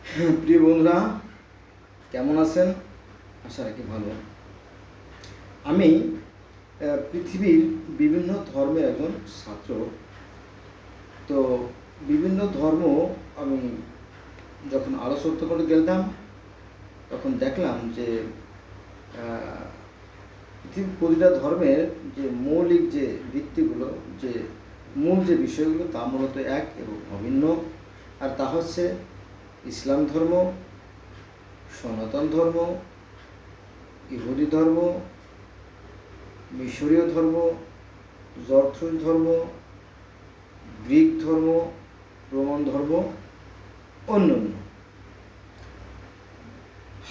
প্রিয় বন্ধুরা, কেমন আছেন? আশা রাখি ভালো। আমি পৃথিবীর বিভিন্ন ধর্মের একজন ছাত্র। তো বিভিন্ন ধর্ম আমি যখন আলোচনা করে গেলাম, তখন দেখলাম যে পৃথিবীর প্রতিটা ধর্মের যে মৌলিক যে ভিত্তিগুলো, যে মূল যে বিষয়গুলো, তা মূলত এক এবং অভিন্ন। আর তা হচ্ছে ইসলাম ধর্ম, সনাতন ধর্ম, ইহুদি ধর্ম, মিশরীয় ধর্ম, জরথুস ধর্ম, গ্রিক ধর্ম, রোমান ধর্ম, অন্যান্য।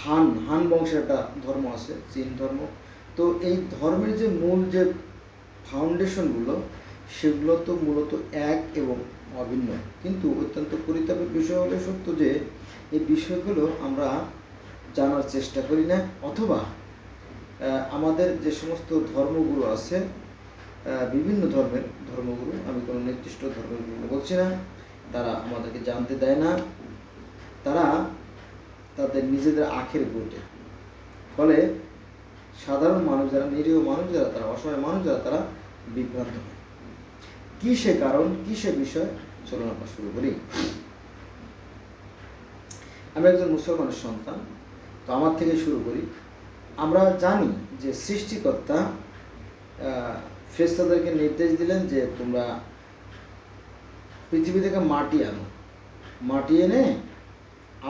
হান বংশের একটা ধর্ম আছে, চীন ধর্ম। তো এই ধর্মের যে মূল যে ফাউন্ডেশনগুলো, সেগুলো তো মূলত এক এবং অভিন্ন। কিন্তু অত্যন্ত পরিতাপের বিষয় হলে সত্য যে এই বিষয়গুলো আমরা জানার চেষ্টা করি না, অথবা আমাদের যে সমস্ত ধর্মগুরু আছে, বিভিন্ন ধর্মের ধর্মগুরু, আমি কোনো নির্দিষ্ট ধর্মগুরু বলছি না, তারা আমাদেরকে জানতে দেয় না। তারা তাদের নিজেদের আখের গোটে, ফলে সাধারণ মানুষ যারা, নিরীহ মানুষ যারা, তারা অসহায় মানুষ যারা, তারা বিভ্রান্ত হয়। কী সে কারণ, কী সে বিষয়, চলুন আমরা শুরু করি। আমি একজন মুসলমানের সন্তান, তো আমার থেকে শুরু করি। আমরা জানি যে সৃষ্টিকর্তা ফেরেশতাদেরকে নির্দেশ দিলেন যে তোমরা পৃথিবী থেকে মাটি আনো, মাটি এনে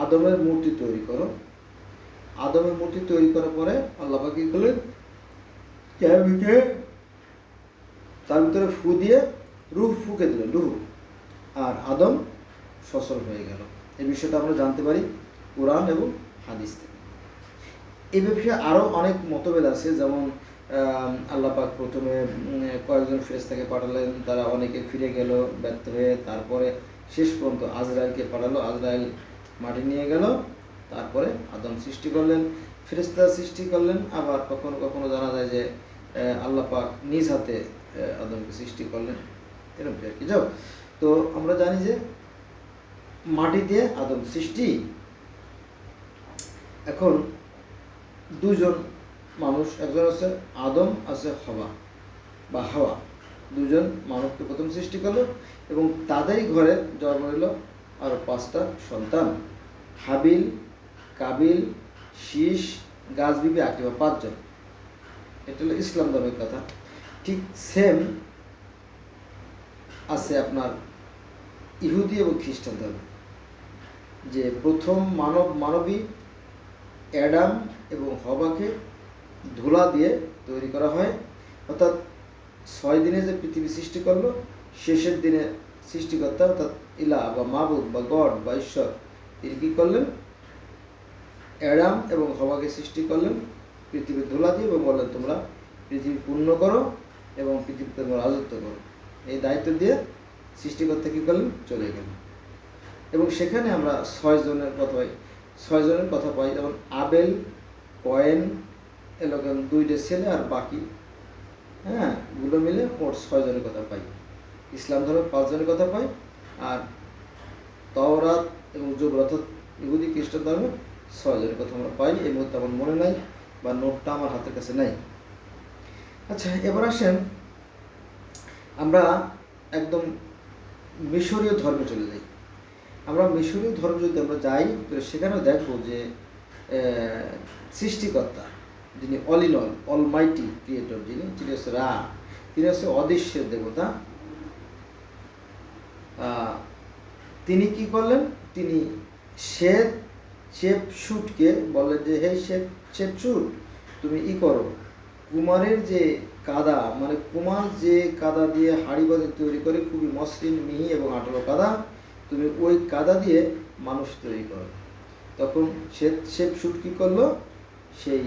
আদমের মূর্তি তৈরি করো। আদমের মূর্তি তৈরি করার পরে আল্লাহ পাক কি করলেন, তার ভিতরে ফু দিয়ে রূহ ফুঁকে দিলেন, রূহ, আর আদম সচল হয়ে গেল। এই বিষয়টা আমরা জানতে পারি কোরআন এবং হাদিস থেকে। এই বিষয়ে আরও অনেক মতভেদ আছে, যেমন আল্লাহ পাক প্রথমে কয়েকজন ফেরেশতাকে পাঠালেন, তারা অনেকে ফিরে গেল ব্যর্থ হয়ে। তারপরে শেষ পর্যন্ত আজরাইলকে পাঠালো, আজরাইল মাটি নিয়ে গেল। তারপরে আদম সৃষ্টি করলেন, ফেরেশতা সৃষ্টি করলেন। আবার কখনো কখনো জানা যায় যে আল্লাহ পাক নিজ হাতে আদমকে সৃষ্টি করলেন, এরকম আর কি। যাও, তো আমরা জানি যে মাটি দিয়ে আদম সৃষ্টি। এখন দুজন মানুষ, একজন আছে আদম, আছে হওয়া বা হাওয়া, দুজন মানুষকে প্রথম সৃষ্টি করলো, এবং তাদেরই ঘরে জন্ম নিল আরও 5টা সন্তান: হাবিল, কাবিল, শীষ, গাছবিবি, আকিবা, 5জন। এটা হলো ইসলাম ধর্মের কথা। ঠিক সেম আছে আপনার ইহুদি এবং খ্রিস্টান ধর্ম, যে প্রথম মানবী অ্যাডাম এবং হওয়াকে ধুলা দিয়ে তৈরি করা হয়। অর্থাৎ 6 দিনে যে পৃথিবী সৃষ্টি করলো, শেষের দিনে সৃষ্টিকর্তা অর্থাৎ ইলা বা মাবুদ বা গড বা ঈশ্বর, তিনি কী করলেন, অ্যাডাম এবং হওয়াকে সৃষ্টি করলেন পৃথিবীর ধুলা দিয়ে, এবং বললেন তোমরা পৃথিবী পূর্ণ করো এবং পৃথিবীতে তোমরা রাজত্ব করো। এই দায়িত্ব দিয়ে সৃষ্টিকর্তা কী করলেন, চলে গেলেন। এবং সেখানে আমরা 6 জনের কথা পাই, যেমন আবেল, কয়েন, এরকম 2টে ছেলে আর বাকি, গুলো মিলে মোট 6 জনের কথা পাই। ইসলাম ধর্মে 5 জনের কথা পাই, আর তাওরাত এবং জবুর অর্থাৎ ইহুদি খ্রিস্টান ধর্মে 6 জনের কথা আমরা পাই। এই মুহূর্তে আমার মনে নাই, বা নোটটা আমার হাতের কাছে নাই। আচ্ছা, এবার আসেন আমরা একদম মিশরীয় ধর্মে চলে যাই। আমরা মিশরীয় ধর্ম যদি আমরা যাই, তো সেখানেও দেখবো যে সৃষ্টিকর্তা, যিনি all in all, Almighty creator, যিনি হচ্ছে রা, তিনি হচ্ছে অদৃশ্যের দেবতা। তিনি কি করলেন, তিনি শেপশুটকে বললেন যে হে শেপশুট, তুমি করো, কুমারের যে কাদা, মানে কুমার যে কাদা দিয়ে হাঁড়ি বাঁধে তৈরি করে, খুবই মসৃণ, মিহি এবং আঠালো কাদা, তুমি ওই কাদা দিয়ে মানুষ তৈরি করো। তখন শেপশুট কী করলো, সেই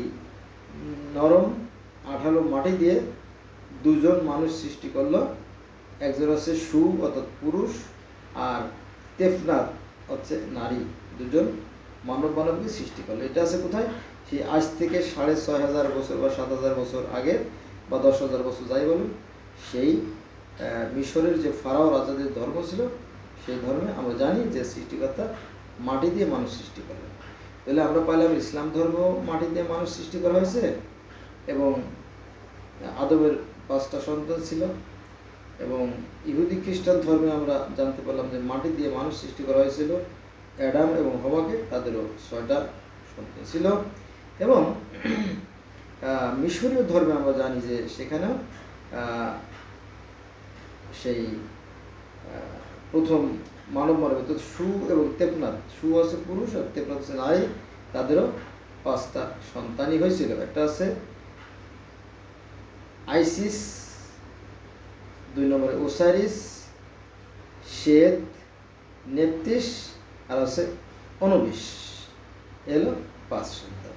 নরম আঠালো মাটি দিয়ে 2জন মানুষ সৃষ্টি করলো। একজন হচ্ছে সু অর্থাৎ পুরুষ, আর তেফনাত হচ্ছে নারী। 2জন মানবকে সৃষ্টি করলো। এটা আছে কোথায়, সেই আজ থেকে 6,500 বছর বা 7,000 বছর আগে, বা 10,000 বছর যাই বলুন, সেই মিশরের যে ফারাও রাজাদের ধর্ম ছিল, সেই ধর্মে আমরা জানি যে সৃষ্টিকর্তা মাটি দিয়ে মানুষ সৃষ্টি করলেন। তাহলে আমরা পাইলাম ইসলাম ধর্ম মাটি দিয়ে মানুষ সৃষ্টি করা হয়েছে, এবং আদমের 5টা সন্তান ছিল, এবং ইহুদি খ্রিস্টান ধর্মে আমরা জানতে পারলাম যে মাটি দিয়ে মানুষ সৃষ্টি করা হয়েছিল অ্যাডাম এবং হওয়াকে, তাদেরও 6টা সন্তান ছিল। এবং মিশরীয় ধর্মে আমরা জানি যে সেখানেও সেই প্রথম মানব মানবে তো সু এবং তেপনাথ, সু আছে পুরুষ আর তেপনাথ আছে নারী, তাদেরও 5টা সন্তানই হয়েছিল। একটা আছে আইসিস, 2 নম্বরে ওসাইরিস, শেত, নেপতিস, আর আছে অনুবিস। এলো 5 সন্তান।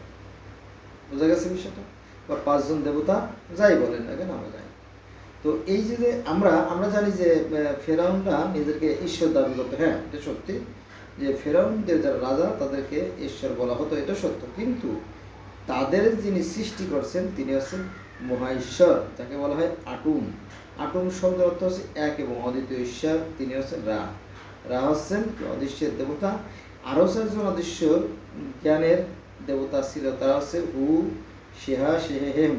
বোঝা গেছে বিষয়টা? বা 5 জন দেবতা, যাই বলেন না কেন আমরা জানি। তো এই যে আমরা জানি যে ফেরাউনরা নিজেদেরকে ঈশ্বর দাবি করতো। হ্যাঁ, এটা সত্যি যে ফেরাউনদের যারা রাজা তাদেরকে ঈশ্বর বলা হতো, এটা সত্য। কিন্তু তাদের যিনি সৃষ্টি করছেন তিনি হচ্ছেন মহা ঈশ্বর, যাকে বলা হয় আটুম। আটুম শব্দের অর্থ হচ্ছে এক এবং অদ্বিতীয় ঈশ্বর, তিনি হচ্ছেন রা। রা হচ্ছেন অদৃশ্যের দেবতা। আরও 4জন অদৃশ্য জ্ঞানের দেবতা ছিল, তারা হচ্ছে হু, শেহা, শেহেম,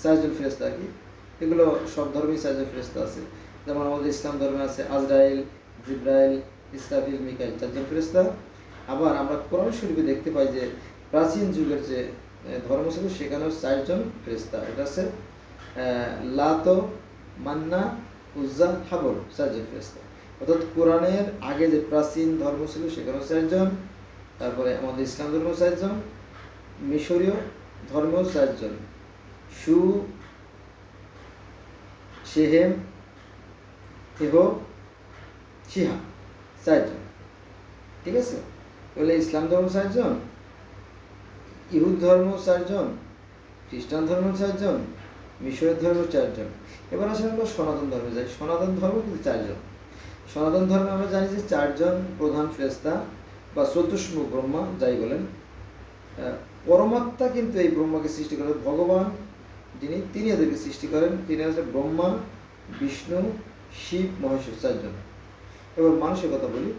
4জন ফেরেশতা। কি এগুলো সব ধর্মেই 4জন ফেরেশতা আছে। যেমন আমাদের ইসলাম ধর্মে আছে আজরাইল, জিব্রাইল, ইসরাফিল, মিকাইল, 4জন ফেরেশতা। আবার আমরা কোরআন শরীফে দেখতে পাই যে প্রাচীন যুগের যে ধর্ম ছিল সেখানেও 4জন ফেরেশতা। এটা আছে লাত, মান্না, উজ্জা, হাবল, 4জন ফেরেশতা। অর্থাৎ কোরআনের আগে যে প্রাচীন ধর্ম ছিল সেখানেও 4জন, তারপরে আমাদের ইসলাম ধর্ম 4জন, মিশরীয় ধর্মেও 4জন, সু, শেহেম, হেহ, শিহা, 4জন। ঠিক আছে? তাহলে ইসলাম ধর্ম 4জন, ইহুদ ধর্ম 4জন, খ্রিস্টান ধর্ম 4জন, মিশরের ধর্ম 4জন। এবার আসলে আমরা সনাতন ধর্মে যাই। সনাতন ধর্ম কিন্তু 4জন। সনাতন ধর্মে আমরা জানি যে 4জন প্রধান ফেরেশতা বা চতুষ্মুখ ব্রহ্মা, যাই বলেন। পরমাত্মা কিন্তু এই ব্রহ্মাকে সৃষ্টি করেন ভগবান, তিনি এদেরকে সৃষ্টি করেন। তিনি হচ্ছে ব্রহ্মা, বিষ্ণু, শিব, মহেশ্বর, 4জন। এবার মানুষের কথা বলি,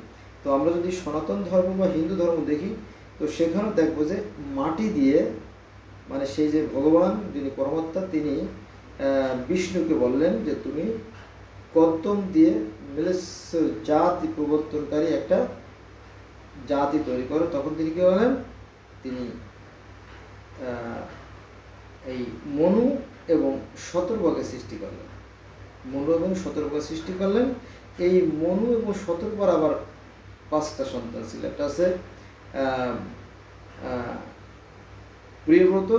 তো আমরা যদি সনাতন ধর্ম বা হিন্দু ধর্ম দেখি, তো সেখানেও দেখবো যে মাটি দিয়ে, মানে সেই যে ভগবান যিনি পরমাত্মা তিনি বিষ্ণুকে বললেন যে তুমি কদ্দম দিয়ে জাতি প্রবর্তনকারী একটা জাতি তৈরি করো। তখন তিনি কি বলেন? তিনি এই মনু এবং শতর্পকে সৃষ্টি করলেন। মনু এবং শতর্পকে সৃষ্টি করলেন। এই মনু এবং শতর্পর আবার 5টা সন্তান ছিল। একটা আছে প্রিয়ব্রত,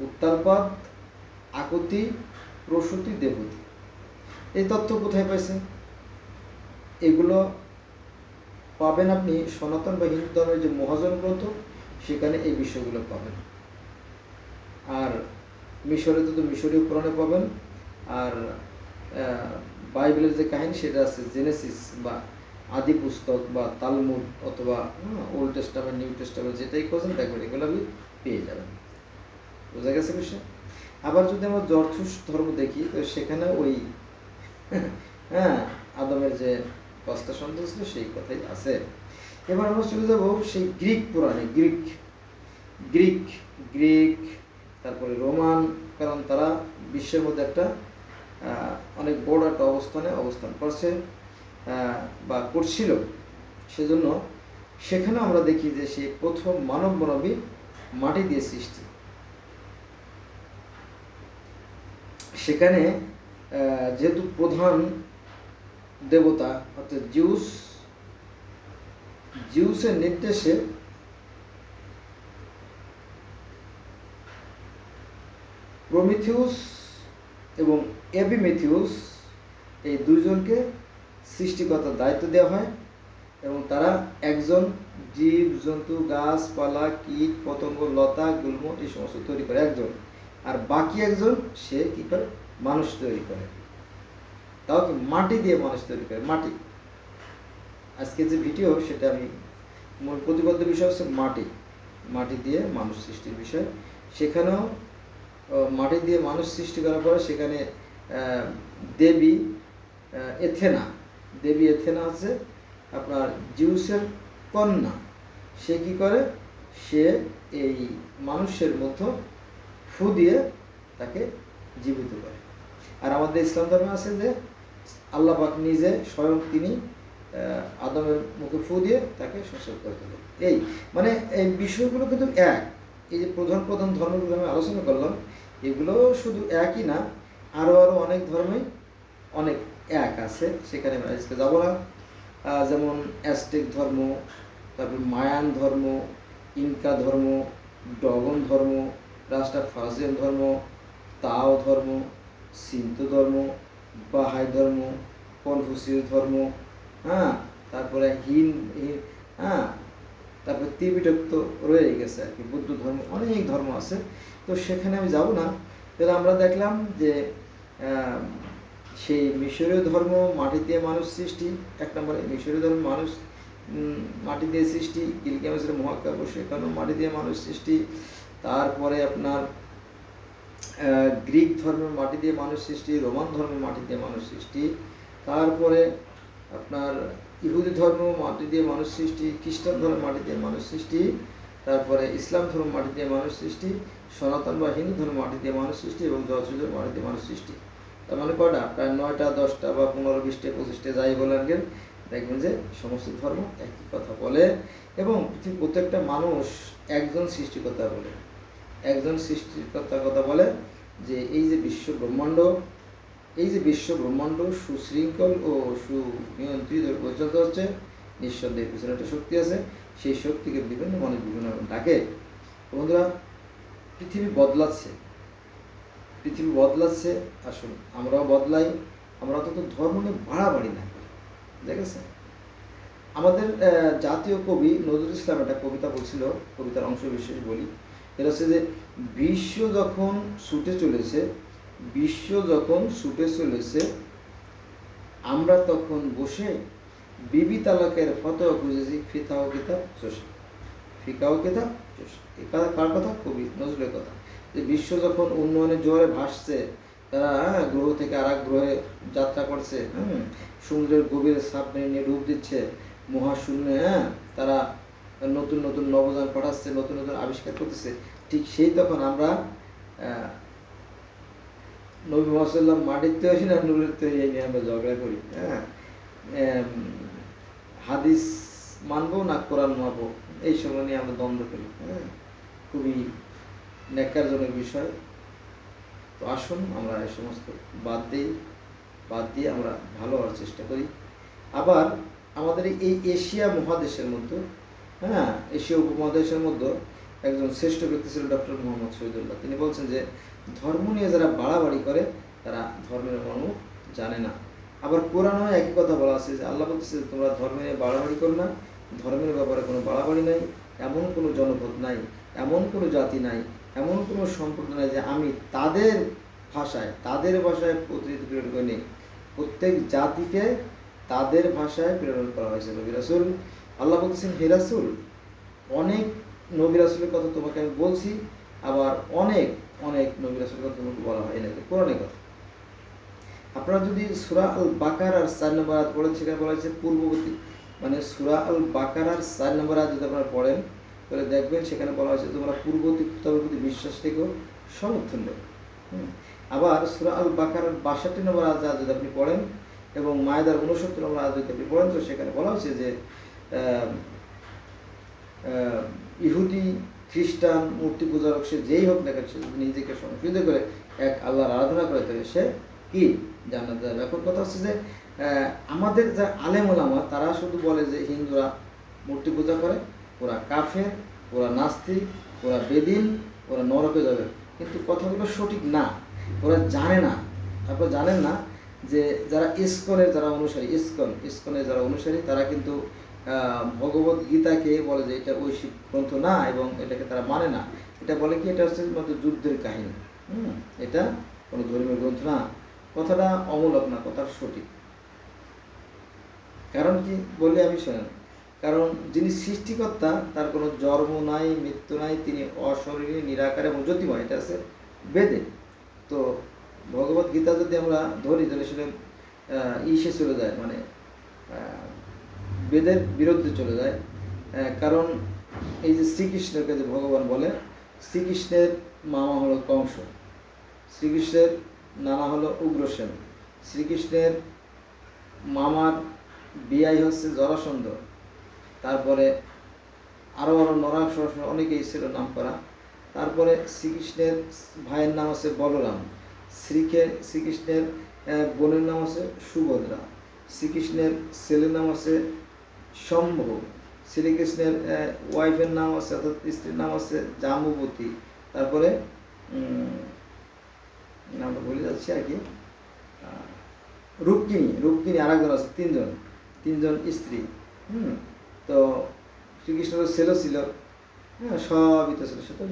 উত্তালপাদ, আকুতি, প্রসূতি, দেবতী। এই তথ্য কোথায় পাইছেন? এগুলো পাবেন আপনি সনাতন বা হিন্দু ধর্মের যে মহাজন গ্রন্থ, সেখানে এই বিষয়গুলো পাবেন। আর মিশরে তো মিশরীয় পুরাণে পাবেন। আর বাইবেলের যে কাহিনী সেটা আছে জেনেসিস বা আদি পুস্তক বা তালমুড অথবা ওল্ড টেস্টামেন্ট, নিউ টেস্টামেন্ট, যেটাই খোঁজেন দেখবেন এগুলো আপনি পেয়ে যাবেন। বোঝা গেছে বিষয়? আবার যদি আমরা জরথুস ধর্ম দেখি, তো সেখানে ওই আদমের যে 5টা সন্তান ছিল সেই কথাই আছে। এবার আমরা চলে যাব সেই গ্রিক পুরাণে। গ্রিক তারপরে রোমান, কারণ তারা বিশ্বের মধ্যে একটা অনেক বড় একটা অবস্থান করছে বা করছিল। সেজন্য সেখানে আমরা দেখি যে সেই প্রথম মানবী মাটি দিয়ে সৃষ্টি। সেখানে যেহেতু প্রধান দেবতা অর্থাৎ জিউসের নির্দেশে প্রমিথিউস এবং এপিমেথিউস এই 2জনকে সৃষ্টিকর্তার দায়িত্ব দেওয়া হয়, এবং তারা একজন জীব জন্তু গাছপালা কীট পতঙ্গ লতা গুল্ম এই সমস্ত তৈরি করে একজন, আর বাকি একজন সে কী করে? মানুষ তৈরি করে। তাও কি মাটি দিয়ে মানুষ তৈরি করে। মাটি, আজকে যে ভিডিও সেটা আমি মূল প্রতিপাদ্য বিষয় হচ্ছে মাটি দিয়ে মানুষ সৃষ্টির বিষয়। সেখানেও মাটি দিয়ে মানুষ সৃষ্টি করার পরে সেখানে দেবী এথেনা হচ্ছে আপনার জিউসের কন্যা, সে কি করে, সে এই মানুষের মধ্যে ফু দিয়ে তাকে জীবিত করে। আর আমাদের ইসলাম ধর্মে আছে যে আল্লাহ পাক নিজে স্বয়ং তিনি আদমের মুখে ফু দিয়ে তাকে সচল করে তোলেন। এই মানে এই বিষয়গুলো কিন্তু এক। এই যে প্রধান প্রধান ধর্মগুলো আমি আলোচনা করলাম, এগুলো শুধু একই না, আরও অনেক ধর্মই অনেক এক আছে, সেখানে আমি আজকে যাবো না। যেমন অ্যাজটেক ধর্ম, তারপর মায়ান ধর্ম, ইনকা ধর্ম, ডগন ধর্ম, রাস্টাফারিয়ান ধর্ম, তাও ধর্ম, সিন্ত ধর্ম, বাহাই ধর্ম, কনফুসিয়াস ধর্ম, হ্যাঁ, তারপরে হ্যাঁ, তারপরে ত্রিপিটক তো রয়ে গেছে আর কি, বুদ্ধ ধর্ম, অনেক ধর্ম আছে। তো সেখানে আমি যাব না। তাহলে আমরা দেখলাম যে সেই মিশরীয় ধর্ম মাটি দিয়ে মানুষ সৃষ্টি, এক নম্বরে মিশরীয় ধর্ম মানুষ মাটি দিয়ে সৃষ্টি, গিলগামেশের মহাকাব্য সেখানেও মাটি দিয়ে মানুষ সৃষ্টি। তারপরে আপনার গ্রিক ধর্মের মাটি দিয়ে মানুষ সৃষ্টি, রোমান ধর্মের মাটি দিয়ে মানুষ সৃষ্টি, তারপরে আপনার ইহুদি ধর্ম মাটি দিয়ে মানুষ সৃষ্টি, খ্রিস্টান ধর্ম মাটি দিয়ে মানুষ সৃষ্টি, তারপরে ইসলাম ধর্ম মাটি দিয়ে মানুষ সৃষ্টি, সনাতন বা হিন্দু ধর্ম মাটি দিয়ে মানুষ সৃষ্টি এবং যশোর মাটি দিয়ে মানুষ সৃষ্টি। তার মানে কয়টা? প্রায় 9টা 10টা বা 15 20টা 25টা যাই বলেন, দেখবেন যে সমস্ত ধর্ম একই কথা বলে এবং পৃথিবীর প্রত্যেকটা মানুষ একজন সৃষ্টিকর্তা বলে, একজন সৃষ্টিকর্তার কথা বলে যে এই যে বিশ্ব ব্রহ্মাণ্ড, এই যে বিশ্ব ব্রহ্মাণ্ড সুশৃঙ্খল ও সুনিয়ন্ত্রিত পরিচালিত হচ্ছে, নিঃসন্দেহে পিছনে একটা শক্তি আছে, সেই শক্তিকে বিভিন্ন মানুষ বিভিন্ন ডাকে। বন্ধুরা, পৃথিবী বদলাচ্ছে, পৃথিবী বদলাচ্ছে, আসুন আমরাও বদলাই, আমরা তো ধর্ম নিয়ে বাড়াবাড়ি না করি। দেখেছে আমাদের জাতীয় কবি নজরুল ইসলাম একটা কবিতা বলছিল, কবিতার অংশ বিশেষ বলি, এটা হচ্ছে যে বিশ্ব যখন ছুটে চলেছে, বিশ্ব যখন ছুটে চলেছে, আমরা তখন বসে বিবি তালাকের ফতোয়া খুঁজেছি, ফিকাও কিতাব চষে, ফিকাও কিতাব চষে। এই কথা কার কথা? কবি নজরুলের কথা। যে বিশ্ব যখন উন্নয়নের জোয়ারে ভাসছে, তারা গ্রহ থেকে আর এক গ্রহে যাত্রা করছে, সমুদ্রের গভীরে সাবমেরিন নিয়ে ডুব দিচ্ছে, মহাশূন্যে তারা নতুন নতুন নবযান পাঠাচ্ছে, নতুন নতুন আবিষ্কার করতেছে, ঠিক সেই তখন আমরা নবী মুহাম্মদ মাটির তৈরি না নূরের তৈরি নিয়ে আমরা ঝগড়া করি। হাদিস মানবো না কোরআন মানবো, এই সময় নিয়ে আমরা দ্বন্দ্ব করি। খুবই ন্যাক্কারজনক বিষয়। তো আসুন আমরা এই সমস্ত বাদ দিয়ে আমরা ভালো হওয়ার চেষ্টা করি। আবার আমাদের এই এশিয়া মহাদেশের মধ্যে, এশিয়া উপমহাদেশের মধ্যে একজন শ্রেষ্ঠ ব্যক্তি ছিল ডক্টর মোহাম্মদ শহীদুল্লাহ। তিনি বলছেন যে ধর্ম নিয়ে যারা বাড়াবাড়ি করে তারা ধর্মের মর্ম জানে না। আবার কোরআনেও একই কথা বলা আছে যে আল্লাহ বলতেছে তোমরা ধর্ম নিয়ে বাড়াবাড়ি করো না, ধর্মের ব্যাপারে কোনো বাড়াবাড়ি নাই, এমন কোনো জনপদ নাই, এমন কোনো জাতি নাই, এমন কোনো সম্প্রদায় নাই যে আমি তাদের ভাষায় প্রতিনিধি প্রেরণ করিনি। প্রত্যেক জাতিকে তাদের ভাষায় প্রেরণ করা হয়েছে নবী রাসূল। আল্লাহ বলতেছেন হে রাসূল, অনেক নবী রাসূলের কথা তোমাকে আমি বলছি, আবার অনেক নবী রাসূলের কথা তোমাকে বলা হয় না, কোরআনের কথা। আপনারা যদি সূরা আল বাকারার 4 নম্বর আয়াত পড়েন, সেখানে বলা হয়েছে পূর্ববর্তী, মানে সূরা আল বাকারার 4 নম্বর আয়াত যদি আপনারা পড়েন তাহলে দেখবেন সেখানে বলা হয়েছে তোমরা পূর্ববর্তী কিতাবের প্রতি বিশ্বাস রেখো, সমর্থন দেবে। আবার সূরা আল বাকারার 62 নম্বর আয়াত যদি আপনি পড়েন এবং মায়েদার 69 নম্বর আয়াত যদি আপনি পড়েন, তো সেখানে বলা হয়েছে যে ইহুদি খ্রিস্টান মূর্তি পূজারক সে যেই হোক না কেন, সে নিজেকে সংশোধিত করে এক আল্লাহর আরাধনা করে তাহলে সে কি জান্নাতে যাবে। এখন কথা হচ্ছে যে আমাদের যা আলেম ওলামা তারা শুধু বলে যে হিন্দুরা মূর্তি পূজা করে, ওরা কাফের, ওরা নাস্তিক, ওরা বেদিন, ওরা নরকে যাবে, কিন্তু কথাগুলো সঠিক না। ওরা জানে না, আপনারা জানেন না যে যারা ইসকনের যারা অনুসারী, ইসকনের যারা অনুসারী তারা কিন্তু ভগবত গীতাকে বলে যে এটা ঐশিক গ্রন্থ না এবং এটাকে তারা মানে না। এটা বলে কি এটা হচ্ছে মাত্র যুদ্ধের কাহিনী, এটা কোনো ধর্মীয় গ্রন্থ না। কথাটা অমূলক না, কথাটা সঠিক। কারণ কি বললে আমি শোনেন, কারণ যিনি সৃষ্টিকর্তা তার কোনো জন্ম নাই, মৃত্যু নাই, তিনি অশরীরী, নিরাকার এবং জ্যোতিময়, এটা আছে বেদে। তো ভগবত গীতা যদি আমরা ধরি তাহলে সেটা ইসে চলে যায়, মানে বেদের বিরুদ্ধে চলে যায়। কারণ এই যে শ্রীকৃষ্ণকে যে ভগবান বলে, শ্রীকৃষ্ণের মামা হলো কংস, শ্রীকৃষ্ণের নানা হলো উগ্রসেন, শ্রীকৃষ্ণের মামার বিয়াই হচ্ছে জরাসন্ধ, তারপরে আরও নরাসুর অনেকেই ছিল নাম করা। তারপরে শ্রীকৃষ্ণের ভাইয়ের নাম হচ্ছে বলরাম, শ্রীকৃষ্ণের বোনের নাম হচ্ছে সুভদ্রা, শ্রীকৃষ্ণের ছেলের নাম হচ্ছে শম্ভ, শ্রীকৃষ্ণের ওয়াইফের নাম হচ্ছে অর্থাৎ স্ত্রীর নাম হচ্ছে জাম্বুবতী, তারপরে নামটা বলে যাচ্ছি আর কি, রুক্মিণী আর একজন আছে, তিনজন স্ত্রী। তো শ্রীকৃষ্ণের ছেলে ছিল, হ্যাঁ, সবই তো ছিল, সে তো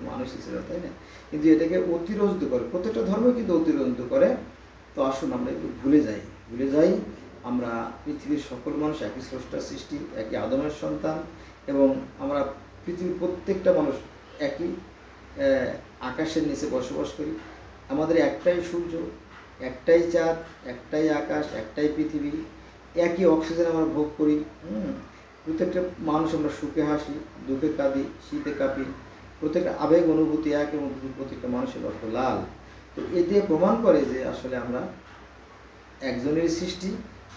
মানুষই ছিল, তাই না? কিন্তু এটাকে অতিরঞ্জিত করে, প্রত্যেকটা ধর্ম কিন্তু অতিরঞ্জিত করে। তো আসুন আমরা একটু ভুলে যাই আমরা পৃথিবীর সকল মানুষ একই স্রষ্টার সৃষ্টি, একই আদমের সন্তান, এবং আমরা পৃথিবীর প্রত্যেকটা মানুষ একই আকাশের নিচে বসবাস করি। আমাদের একটাই সূর্য, একটাই চাঁদ, একটাই আকাশ, একটাই পৃথিবী, একই অক্সিজেন আমরা ভোগ করি। প্রত্যেকটা মানুষ আমরা সুখে হাসি, দুঃখে কাঁদি, শীতে কাঁপি, প্রত্যেকটা আবেগ অনুভূতি এক, এবং প্রত্যেকটা মানুষের রক্ত লাল। তো এ দিয়ে প্রমাণ করে যে আসলে আমরা একজনের সৃষ্টি।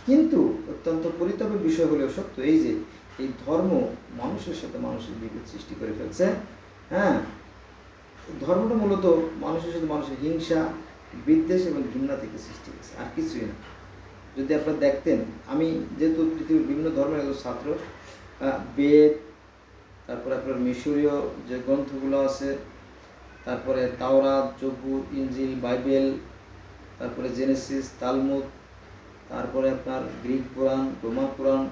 কিন্তু অত্যন্ত পরিতাপের বিষয় হলেও সত্য এই যে এই ধর্ম মানুষের সাথে মানুষের বিভেদ সৃষ্টি করে ফেলছে। হ্যাঁ, ধর্মটা মূলত মানুষের সাথে মানুষের হিংসা, বিদ্বেষ এবং ঘৃণা থেকে সৃষ্টি হয়েছে, আর কিছুই না। যদি আপনারা দেখতেন, আমি যেহেতু পৃথিবীর বিভিন্ন ধর্মের একজন ছাত্র, বেদ, তারপরে আপনার মিশরীয় যে গ্রন্থগুলো আছে, তারপরে তাওরাত, জবুর, ইনজিল, বাইবেল, তারপরে জেনেসিস, তালমুদ, তারপরে আপনার গ্রিক পুরাণ, রোমান পুরাণ,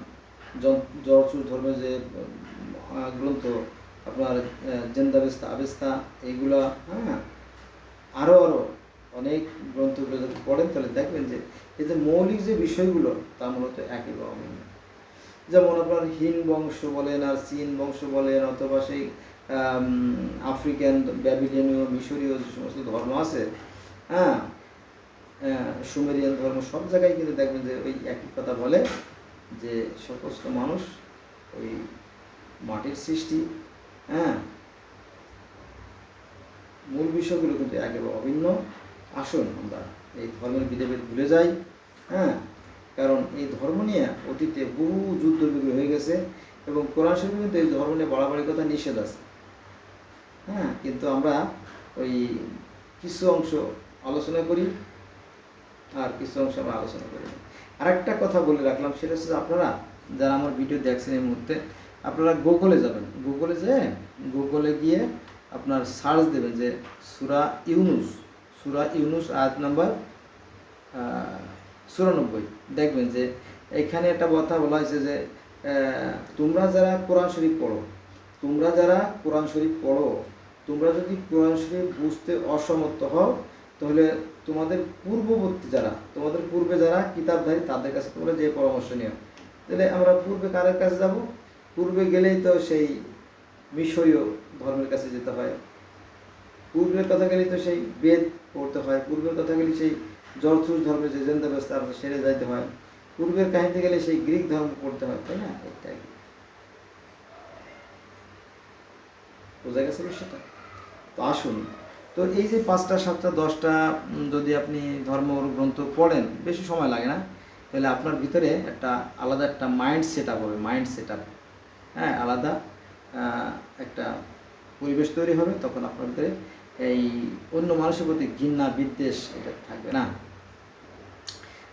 জরসুর ধর্মের যে গ্রন্থ আপনার জেন্দাবেস্তা, আবেস্তা, এইগুলা, হ্যাঁ, আরও অনেক গ্রন্থগুলো যদি পড়েন তাহলে দেখবেন যে এই যে মৌলিক যে বিষয়গুলো তা মূলত একই বা অভিন্ন। যেমন আপনার হিন বংশ বলেন, আর চীন বংশ বলেন, অথবা সেই আফ্রিকান, ব্যাবিলিয়নীয়, মিশরীয় যে সমস্ত ধর্ম আছে, হ্যাঁ, সুমেরিয়ান ধর্ম, সব জায়গায় কিন্তু দেখবেন যে ওই একই কথা বলে যে সমস্ত মানুষ ওই মাটির সৃষ্টি। হ্যাঁ, মূল বিষয়গুলো কিন্তু একেবারে অভিন্ন। আসুন আমরা এই ধর্মের বিভেদ ভুলে যাই। হ্যাঁ, কারণ এই ধর্ম নিয়ে অতীতে বহু যুদ্ধ বিগ্রহ হয়ে গেছে, এবং কোরআন শরীফে কিন্তু এই ধর্ম নিয়ে বাড়াবাড়ি কথা নিষেধ আছে। হ্যাঁ, কিন্তু আমরা ওই কিছু অংশ আলোচনা করি, আর কিছু অংশ আমরা আলোচনা করি না। আরেকটা কথা বলে রাখলাম, সেটা হচ্ছে আপনারা যারা আমার ভিডিও দেখছেন এই মুহূর্তে, আপনারা গুগলে যাবেন, গুগলে গিয়ে আপনার সার্চ দেবেন যে সূরা ইউনুস আয়াত নাম্বার 94। দেখবেন যে এখানে একটা কথা বলা হয়েছে যে তোমরা যারা কোরআন শরীফ পড়ো, তোমরা যদি কোরআন শরীফ বুঝতে অসমর্থ হও, তাহলে তোমাদের পূর্বে যারা কিতাবধারী তাদের কাছে তোমরা যে পরামর্শ নিও। তাহলে আমরা পূর্বে কারের কাছে যাব? পূর্বে গেলেই তো সেই মিশরীয় ধর্মের কাছে যেতে হয়, পূর্বের কথা গেলেই তো সেই বেদ পড়তে হয়, পূর্বের কথা গেলে সেই জরথুস ধর্মের যে জেন্দা ব্যবস্থা সেরে যাইতে হয়, পূর্বের কাহিনীতে গেলে সেই গ্রিক ধর্ম পড়তে হয়, তাই না? এটাই বোঝা গেছে বিষয়টা। তো আসুন, তো এই যে 5টা 7টা 10টা যদি আপনি ধর্ম গ্রন্থ পড়েন, বেশি সময় লাগে না, তাহলে আপনার ভিতরে আলাদা একটা মাইন্ড সেট আপ হবে, হ্যাঁ, আলাদা একটা পরিবেশ তৈরি হবে। তখন আপনার ভিতরে এই অন্য মানুষের প্রতি ঘৃণা, বিদ্বেষ এটা থাকবে না।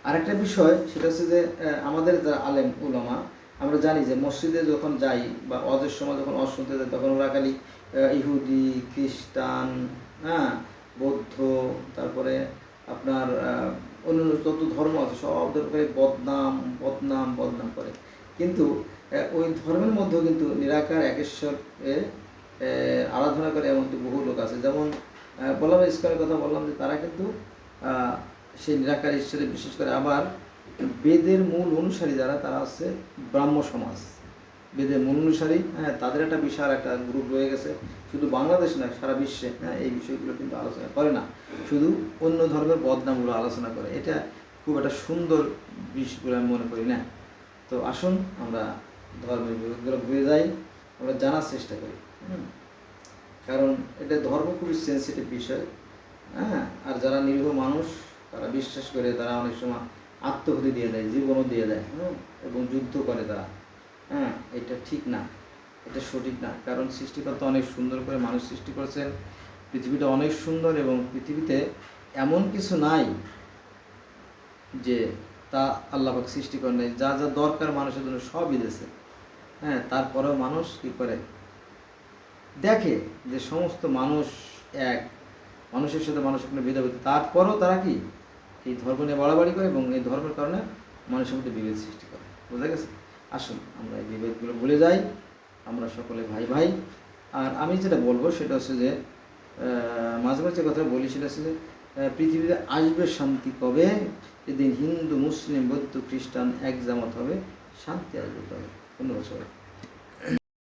আরেকটা বিষয় সেটা হচ্ছে যে আমাদের যারা আলেম উলামা, আমরা জানি যে মসজিদে যখন যাই বা অজের সময় যখন অজ শুনতে যাই, তখন ওরা খালি ইহুদি, খ্রিস্টান, হ্যাঁ, বৌদ্ধ, তারপরে আপনার অন্য যত ধর্ম আছে সব ধর্মকে বদনাম করে। কিন্তু ওই ধর্মের মধ্যেও কিন্তু নিরাকার একেশ্বর আরাধনা করে এমন বহু লোক আছে। যেমন বললাম, ইসকনের কথা বললাম যে তারা কিন্তু সেই নিরাকার ঈশ্বরে বিশ্বাস করে। আবার বেদের মূল অনুসারী যারা, তারা হচ্ছে ব্রাহ্ম সমাজ, বেদের মূল অনুসারী, হ্যাঁ, তাদের একটা বিশাল একটা গ্রুপ রয়ে গেছে, শুধু বাংলাদেশ না, সারা বিশ্বে। হ্যাঁ, এই বিষয়গুলো কিন্তু আলোচনা করে না, শুধু অন্য ধর্মের বদনামগুলো আলোচনা করে। এটা খুব একটা সুন্দর বিষয় বলে আমি মনে করি না। তো আসুন আমরা ধর্মের বিভেদগুলো ভুলে যাই, আমরা জানার চেষ্টা করি। কারণ এটা ধর্ম খুবই সেন্সিটিভ বিষয়। হ্যাঁ, আর যারা নিরীহ মানুষ তারা বিশ্বাস করে, তারা অনেক সময় আত্মহতি দিয়ে দেয়, জীবনও দিয়ে দেয়, এবং যুদ্ধ করে তারা। হ্যাঁ, এটা ঠিক না, এটা সঠিক না। কারণ সৃষ্টিকর্তা অনেক সুন্দর করে মানুষ সৃষ্টি করেছেন, পৃথিবীটা অনেক সুন্দর, এবং পৃথিবীতে এমন কিছু নাই যে তা আল্লাহ পাক সৃষ্টি করেন নাই। যা যা দরকার মানুষের জন্য সবই দিয়েছে। হ্যাঁ, তারপরেও মানুষ কী করে দেখে যে সমস্ত মানুষ এক, মানুষের সাথে মানুষের কোনো ভেদাভেদ, তারপরেও তারা কি এই ধর্ম নিয়ে বাড়াবাড়ি করে, এবং এই ধর্মের কারণে মানুষের মধ্যে বিভেদ সৃষ্টি করে। বোঝা গেছে? আসুন আমরা এই বিভেদগুলো ভুলে যাই, আমরা সকলে ভাই ভাই। আর আমি যেটা বলবো সেটা হচ্ছে যে মাঝে মাঝে কথা বলি, সেটা হচ্ছে যে পৃথিবীতে আসবে শান্তি কবে? যেদিন হিন্দু মুসলিম বৌদ্ধ খ্রিস্টান এক জামাত হবে, শান্তি আসবে তবে। ধন্যবাদ সবাই।